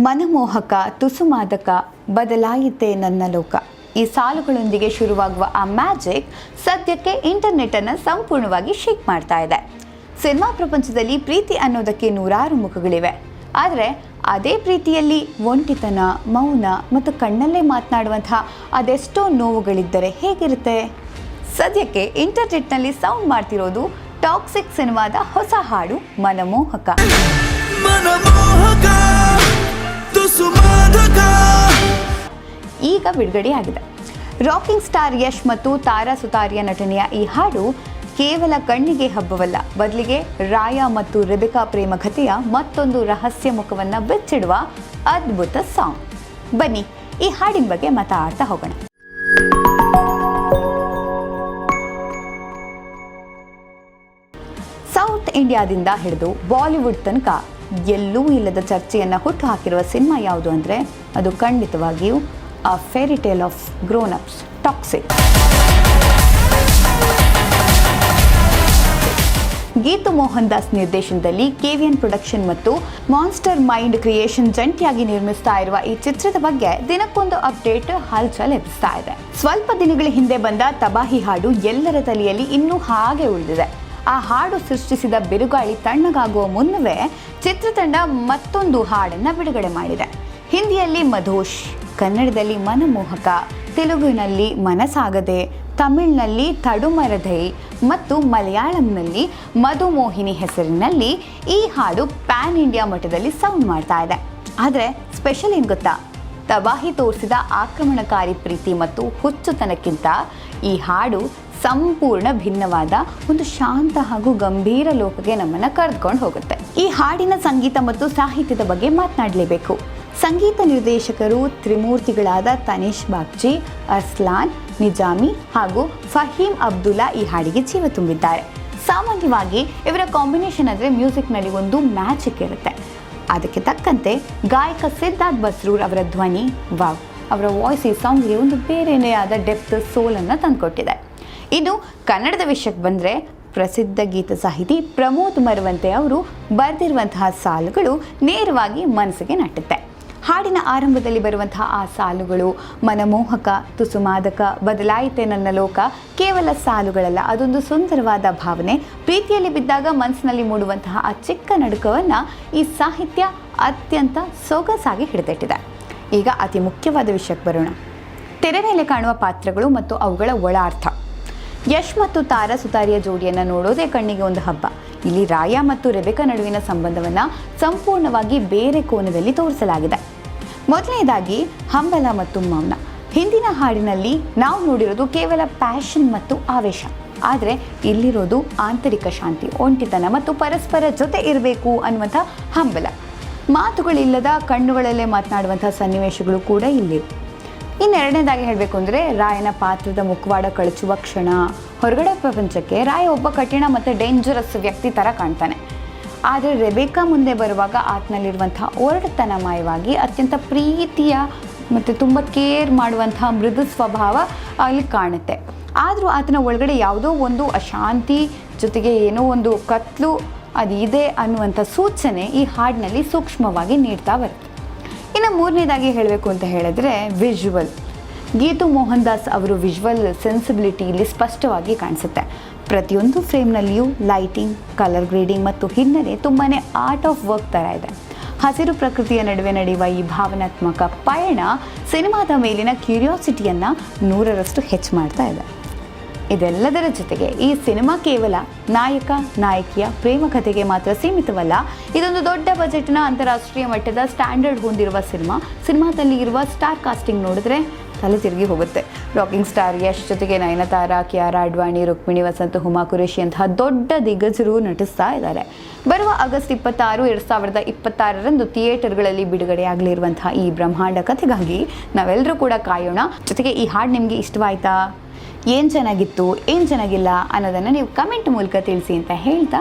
ಮನಮೋಹಕ ತುಸು ಮಾದಕ ಬದಲಾಯಿತೆ ನನ್ನ ಲೋಕ. ಈ ಸಾಲುಗಳೊಂದಿಗೆ ಶುರುವಾಗುವ ಆ ಮ್ಯಾಜಿಕ್ ಸದ್ಯಕ್ಕೆ ಇಂಟರ್ನೆಟ್ಟನ್ನು ಸಂಪೂರ್ಣವಾಗಿ ಶೇಕ್ ಮಾಡ್ತಾ ಇದೆ. ಸಿನಿಮಾ ಪ್ರಪಂಚದಲ್ಲಿ ಪ್ರೀತಿ ಅನ್ನೋದಕ್ಕೆ ನೂರಾರು ಮುಖಗಳಿವೆ. ಆದರೆ ಅದೇ ಪ್ರೀತಿಯಲ್ಲಿ ಒಂಟಿತನ, ಮೌನ ಮತ್ತು ಕಣ್ಣಲ್ಲೇ ಮಾತನಾಡುವಂತಹ ಅದೆಷ್ಟೋ ನೋವುಗಳಿದ್ದರೆ ಹೇಗಿರುತ್ತೆ? ಸದ್ಯಕ್ಕೆ ಇಂಟರ್ನೆಟ್ನಲ್ಲಿ ಸೌಂಡ್ ಮಾಡ್ತಿರೋದು ಟಾಕ್ಸಿಕ್ ಸಿನಿಮಾದ ಹೊಸ ಹಾಡು ಮನಮೋಹಕ. ಈಗ ಬಿಡುಗಡೆಯಾಗಿದೆ. ರಾಕಿಂಗ್ ಸ್ಟಾರ್ ಯಶ್ ಮತ್ತು ತಾರಾ ಸುತಾರಿಯ ನಟನೆಯ ಈ ಹಾಡು ಕೇವಲ ಕಣ್ಣಿಗೆ ಹಬ್ಬವಲ್ಲ, ಬದಲಿಗೆ ರಾಯಾ ಮತ್ತು ರೆಬೆಕಾ ಪ್ರೇಮ ಕಥೆಯ ಮತ್ತೊಂದು ರಹಸ್ಯ ಮುಖವನ್ನು ಬಿಚ್ಚಿಡುವ ಅದ್ಭುತ ಸಾಂಗ್. ಬನ್ನಿ ಈ ಹಾಡಿನ ಬಗ್ಗೆ ಮಾತಾಡ್ತಾ ಹೋಗೋಣ. ಸೌತ್ ಇಂಡಿಯಾದಿಂದ ಹಿಡಿದು ಬಾಲಿವುಡ್ ತನಕ ಎಲ್ಲೂ ಇಲ್ಲದ ಚರ್ಚೆಯನ್ನು ಹುಟ್ಟು ಹಾಕಿರುವ ಸಿನಿಮಾ ಯಾವುದು ಅಂದರೆ ಅದು ಖಂಡಿತವಾಗಿಯೂ a fairy tale of grown ups, Toxic. Geetu Mohan Das ನಿರ್ದೇಶನದಲ್ಲಿ KVN ಪ್ರೊಡಕ್ಷನ್ ಮತ್ತು ಮಾನ್ಸ್ಟರ್ ಮೈಂಡ್ ಕ್ರಿಯೇಷನ್ ಜಂಟಿಯಾಗಿ ನಿರ್ಮಿಸ್ತಾ ಇರುವ ಈ ಚಿತ್ರದ ಬಗ್ಗೆ ದಿನಕ್ಕೊಂದು ಅಪ್ಡೇಟ್ ಹಲ್ಚಲ್ ಎಬ್ಬಿಸ್ತಾ ಇದೆ. ಸ್ವಲ್ಪ ದಿನಗಳ ಹಿಂದೆ ಬಂದ ತಬಾಹಿ ಹಾಡು ಎಲ್ಲರ ತಲೆಯಲ್ಲಿ ಇನ್ನೂ ಹಾಗೆ ಉಳಿದಿದೆ. ಆ ಹಾಡು ಸೃಷ್ಟಿಸಿದ ಬಿರುಗಾಳಿ ತಣ್ಣಗಾಗುವ ಮುನ್ನವೇ ಚಿತ್ರತಂಡ ಮತ್ತೊಂದು ಹಾಡನ್ನು ಬಿಡುಗಡೆ ಮಾಡಿದೆ. ಹಿಂದಿಯಲ್ಲಿ ಮಧೋಶ್, ಕನ್ನಡದಲ್ಲಿ ಮನಮೋಹಕ, ತೆಲುಗಿನಲ್ಲಿ ಮನಸಾಗದೆ, ತಮಿಳಿನಲ್ಲಿ ತಡುಮರಧೈ ಮತ್ತು ಮಲಯಾಳಂನಲ್ಲಿ ಮಧುಮೋಹಿನಿ ಹೆಸರಿನಲ್ಲಿ ಈ ಹಾಡು ಪ್ಯಾನ್ ಇಂಡಿಯಾ ಮಟ್ಟದಲ್ಲಿ ಸೌಂಡ್ ಮಾಡ್ತಾ ಇದೆ. ಆದರೆ ಸ್ಪೆಷಲ್ ಏನು ಗೊತ್ತಾ? ತಬಾಹಿ ತೋರಿಸಿದ ಆಕ್ರಮಣಕಾರಿ ಪ್ರೀತಿ ಮತ್ತು ಹುಚ್ಚುತನಕ್ಕಿಂತ ಈ ಹಾಡು ಸಂಪೂರ್ಣ ಭಿನ್ನವಾದ ಒಂದು ಶಾಂತ ಹಾಗೂ ಗಂಭೀರ ಲೋಕಕ್ಕೆ ನಮ್ಮನ್ನು ಕರೆದುಕೊಂಡು ಹೋಗುತ್ತೆ. ಈ ಹಾಡಿನ ಸಂಗೀತ ಮತ್ತು ಸಾಹಿತ್ಯದ ಬಗ್ಗೆ ಮಾತನಾಡಲೇಬೇಕು. ಸಂಗೀತ ನಿರ್ದೇಶಕರು ತ್ರಿಮೂರ್ತಿಗಳಾದ ತನಿಷ್ ಬಾಗ್ಚಿ, ಅರ್ಸ್ಲಾನ್ ನಿಜಾಮಿ ಹಾಗೂ ಫಹೀಮ್ ಅಬ್ದುಲ್ಲಾ ಈ ಹಾಡಿಗೆ ಜೀವ ತುಂಬಿದ್ದಾರೆ. ಸಾಮಾನ್ಯವಾಗಿ ಇವರ ಕಾಂಬಿನೇಷನ್ ಅಂದರೆ ಮ್ಯೂಸಿಕ್ನಲ್ಲಿ ಒಂದು ಮ್ಯಾಜಿಕ್ ಇರುತ್ತೆ. ಅದಕ್ಕೆ ತಕ್ಕಂತೆ ಗಾಯಕ ಸಿದ್ಧಾರ್ಥ್ ಬಸ್ರೂರ್ ಅವರ ಧ್ವನಿ, ವಾವ್, ಅವರ ವಾಯ್ಸ್ ಈ ಸಾಂಗ್ಗೆ ಒಂದು ಬೇರೆಯೇ ಆದ ಡೆಪ್ತ್, ಸೋಲನ್ನು ತಂದುಕೊಟ್ಟಿದೆ. ಇನ್ನು ಕನ್ನಡದ ವಿಷಯಕ್ಕೆ ಬಂದರೆ ಪ್ರಸಿದ್ಧ ಗೀತ ಸಾಹಿತಿ ಪ್ರಮೋದ್ ಮರವಂತೆ ಅವರು ಬರೆದಿರುವಂತಹ ಸಾಲುಗಳು ನೇರವಾಗಿ ಮನಸ್ಸಿಗೆ ನಟ್ಟುತ್ತೆ. ಹಾಡಿನ ಆರಂಭದಲ್ಲಿ ಬರುವಂತಹ ಆ ಸಾಲುಗಳು ಮನಮೋಹಕ, ತುಸು ಮಾದಕ, ಬದಲಾಯಿತೆ ನನ್ನ ಲೋಕ ಕೇವಲ ಸಾಲುಗಳಲ್ಲ, ಅದೊಂದು ಸುಂದರವಾದ ಭಾವನೆ. ಪ್ರೀತಿಯಲ್ಲಿ ಬಿದ್ದಾಗ ಮನಸ್ಸಿನಲ್ಲಿ ಮೂಡುವಂತಹ ಆ ಚಿಕ್ಕ ನಡುಕವನ್ನು ಈ ಸಾಹಿತ್ಯ ಅತ್ಯಂತ ಸೊಗಸಾಗಿ ಹಿಡಿದಿಟ್ಟಿದೆ. ಈಗ ಅತಿ ಮುಖ್ಯವಾದ ವಿಷಯಕ್ಕೆ ಬರೋಣ. ತೆರೆ ಮೇಲೆ ಕಾಣುವ ಪಾತ್ರಗಳು ಮತ್ತು ಅವುಗಳ ಒಳ ಅರ್ಥ. ಯಶ್ ಮತ್ತು ತಾರಾ ಸುತಾರಿಯ ಜೋಡಿಯನ್ನು ನೋಡೋದೇ ಕಣ್ಣಿಗೆ ಒಂದು ಹಬ್ಬ. ಇಲ್ಲಿ ರಾಯಾ ಮತ್ತು ರೆಬೆಕಾ ನಡುವಿನ ಸಂಬಂಧವನ್ನು ಸಂಪೂರ್ಣವಾಗಿ ಬೇರೆ ಕೋನದಲ್ಲಿ ತೋರಿಸಲಾಗಿದೆ. ಮೊದಲನೇದಾಗಿ ಹಂಬಲ ಮತ್ತು ಮೌನ. ಹಿಂದಿನ ಹಾಡಿನಲ್ಲಿ ನಾವು ನೋಡಿರೋದು ಕೇವಲ ಪ್ಯಾಷನ್ ಮತ್ತು ಆವೇಶ, ಆದರೆ ಇಲ್ಲಿರೋದು ಆಂತರಿಕ ಶಾಂತಿ, ಒಂಟಿತನ ಮತ್ತು ಪರಸ್ಪರ ಜೊತೆ ಇರಬೇಕು ಅನ್ನುವಂಥ ಹಂಬಲ. ಮಾತುಗಳಿಲ್ಲದ ಕಣ್ಣುಗಳಲ್ಲೇ ಮಾತನಾಡುವಂಥ ಸನ್ನಿವೇಶಗಳು ಕೂಡ ಇಲ್ಲಿವೆ. ಇನ್ನೆರಡನೇದಾಗಿ ಹೇಳಬೇಕು ಅಂದರೆ ರಾಯನ ಪಾತ್ರದ ಮುಖವಾಡ ಕಳಚುವ ಕ್ಷಣ. ಹೊರಗಡೆ ಪ್ರಪಂಚಕ್ಕೆ ರಾಯ ಒಬ್ಬ ಕಠಿಣ ಮತ್ತು ಡೇಂಜರಸ್ ವ್ಯಕ್ತಿ ಥರ ಕಾಣ್ತಾನೆ. ಆದರೆ ರೆಬೆಕಾ ಮುಂದೆ ಬರುವಾಗ ಆತನಲ್ಲಿರುವಂಥ ಒರಟುತನ ಮಾಯವಾಗಿ ಅತ್ಯಂತ ಪ್ರೀತಿಯ ಮತ್ತು ತುಂಬ ಕೇರ್ ಮಾಡುವಂಥ ಮೃದು ಸ್ವಭಾವ ಅಲ್ಲಿ ಕಾಣುತ್ತೆ. ಆದರೂ ಆತನ ಒಳಗಡೆ ಯಾವುದೋ ಒಂದು ಅಶಾಂತಿ ಜೊತೆಗೆ ಏನೋ ಒಂದು ಕತ್ಲು ಅದು ಇದೆ ಅನ್ನುವಂಥ ಸೂಚನೆ ಈ ಹಾಡಿನಲ್ಲಿ ಸೂಕ್ಷ್ಮವಾಗಿ ನೀಡ್ತಾ ಬರುತ್ತೆ. ಇನ್ನು ಮೂರನೇದಾಗಿ ಹೇಳಬೇಕು ಅಂತ ಹೇಳಿದ್ರೆ ವಿಜುವಲ್. ಗೀತು ಮೋಹನ್ ದಾಸ್ ಅವರು ವಿಜುವಲ್ ಸೆನ್ಸಿಬಿಲಿಟಿ ಇಲ್ಲಿ ಸ್ಪಷ್ಟವಾಗಿ ಕಾಣಿಸುತ್ತೆ. ಪ್ರತಿಯೊಂದು ಫ್ರೇಮ್ನಲ್ಲಿಯೂ ಲೈಟಿಂಗ್, ಕಲರ್ ಗ್ರೇಡಿಂಗ್ ಮತ್ತು ಹಿನ್ನೆಲೆ ತುಂಬಾ ಆರ್ಟ್ ಆಫ್ ವರ್ಕ್ ಥರ ಇದೆ. ಹಸಿರು ಪ್ರಕೃತಿಯ ನಡುವೆ ನಡೆಯುವ ಈ ಭಾವನಾತ್ಮಕ ಪಯಣ ಸಿನಿಮಾದ ಮೇಲಿನ ಕ್ಯೂರಿಯಾಸಿಟಿಯನ್ನು 100ರಷ್ಟು ಹೆಚ್ಚು ಮಾಡ್ತಾ ಇದೆ. ಇದೆಲ್ಲದರ ಜೊತೆಗೆ ಈ ಸಿನಿಮಾ ಕೇವಲ ನಾಯಕ ನಾಯಕಿಯ ಪ್ರೇಮ ಕಥೆಗೆ ಮಾತ್ರ ಸೀಮಿತವಲ್ಲ. ಇದೊಂದು ದೊಡ್ಡ ಬಜೆಟ್ನ ಅಂತಾರಾಷ್ಟ್ರೀಯ ಮಟ್ಟದ ಸ್ಟ್ಯಾಂಡರ್ಡ್ ಹೊಂದಿರುವ ಸಿನಿಮಾದಲ್ಲಿ ಇರುವ ಸ್ಟಾರ್ ಕಾಸ್ಟಿಂಗ್ ನೋಡಿದ್ರೆ ತಲೆ ತಿರುಗಿ ಹೋಗುತ್ತೆ. ರಾಕಿಂಗ್ ಸ್ಟಾರ್ ಯಶ್ ಜೊತೆಗೆ ನಯನತಾರಾ, ಕಿಯಾರಾ ಅಡ್ವಾಣಿ, ರುಕ್ಮಿಣಿ ವಸಂತ್, ಹುಮಾ ಕುರೇಶಿ ಅಂತಹ ದೊಡ್ಡ ದಿಗ್ಗಜರು ನಟಿಸ್ತಾ ಇದ್ದಾರೆ. ಬರುವ ಆಗಸ್ಟ್ 26, 2026ರಂದು ಥಿಯೇಟರ್ಗಳಲ್ಲಿ ಬಿಡುಗಡೆಯಾಗಲಿರುವಂತಹ ಈ ಬ್ರಹ್ಮಾಂಡ ಕಥೆಗಾಗಿ ನಾವೆಲ್ಲರೂ ಕೂಡ ಕಾಯೋಣ. ಜೊತೆಗೆ ಈ ಹಾಡು ನಿಮಗೆ ಇಷ್ಟವಾಯ್ತಾ? ಏನು ಚೆನ್ನಾಗಿತ್ತು, ಏನು ಚೆನ್ನಾಗಿಲ್ಲ ಅನ್ನೋದನ್ನು ನೀವು ಕಮೆಂಟ್ ಮೂಲಕ ತಿಳಿಸಿ ಅಂತ ಹೇಳ್ತಾ